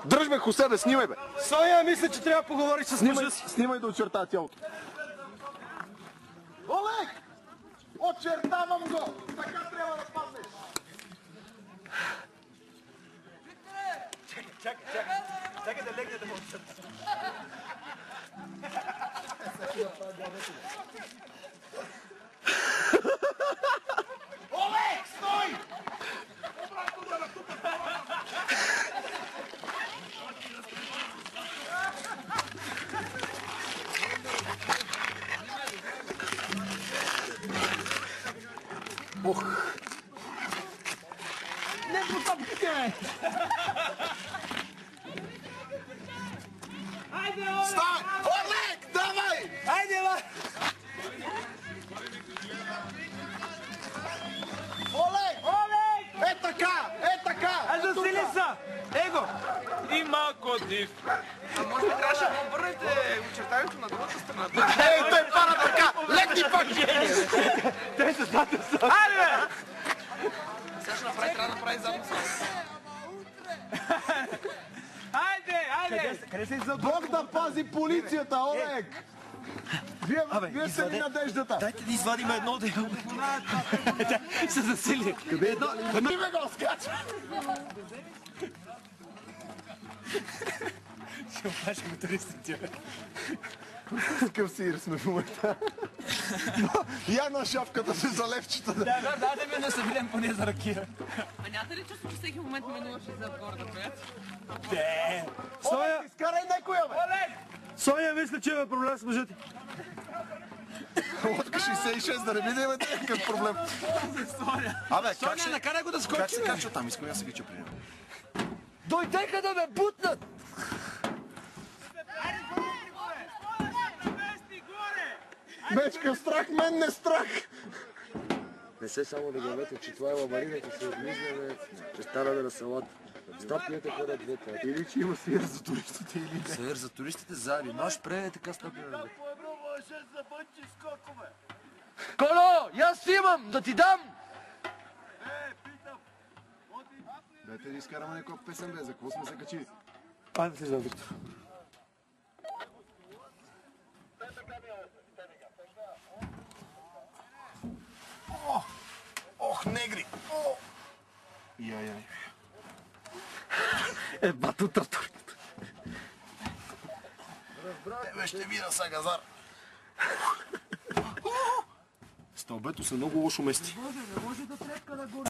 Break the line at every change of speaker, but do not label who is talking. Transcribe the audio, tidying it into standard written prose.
Дръж ме, Хосе, бе, снимай, бе.
Соня, мисля, че трябва да поговориш с мъжа си.
Снимай да очерта тялото. Олег! Очертавам го! Така трябва да паднеш!
Чакай да легне да му очерта.
Олег, стой! Ох!
Не потъпкайте, бе! Хайде, Олег!
Стой! Олег, давай!
Хайде, бе!
Олег!
Олег!
Е така! Е така!
Аз засили са! Его! И малко див.
А може би трябваше да обърнете очертанието на другата страна.
Ей, той пара така! Легни пак!
Те са зад са. Хайде, бе!
Сега ще направи, трябва да направи задно само.
Хайде, хайде! Къде се иззад?
Бог да пази полицията, Олег! Вие сте ли надеждата?
Дайте да извадим едно дело. Се засили. Къде е едно?
Ти ме го скача!
Ще опашем туристите.
Какъв сир сме в момента. Я на шапката си за левчета.
Да ми да съберем поне за ракия.
А нямате ли чувство, че всеки момент минуваше зад горда, приятел?
Де!
Соня! Изкарай някоя, бе!
Олег! Соня, мисля, че има проблем с мъжа ти.
Лодка 66, да не видим някакъв проблем. Абе, как ще...
накарай го да скочи,
Как се качва там? Искам я се кача при него.
Дойдеха да ме бутнат!
Мечка, страх, мен не страх!
Не се само да гледате, че това е лабарината се обмисляме, че стара да салат. Стопията ходят двете.
Или че има сир за туристите, или не.
Север за туристите заедно. Наш пре е така стопия. Коло, аз имам, да ти дам!
Дайте да изкараме някаква песен, бе, за какво сме се качили?
Айде се знам, Виктор.
Ох, негри! Яй.
Е, бато траторката.
Тебе ще мира са газар. Стълбето се много лошо мести.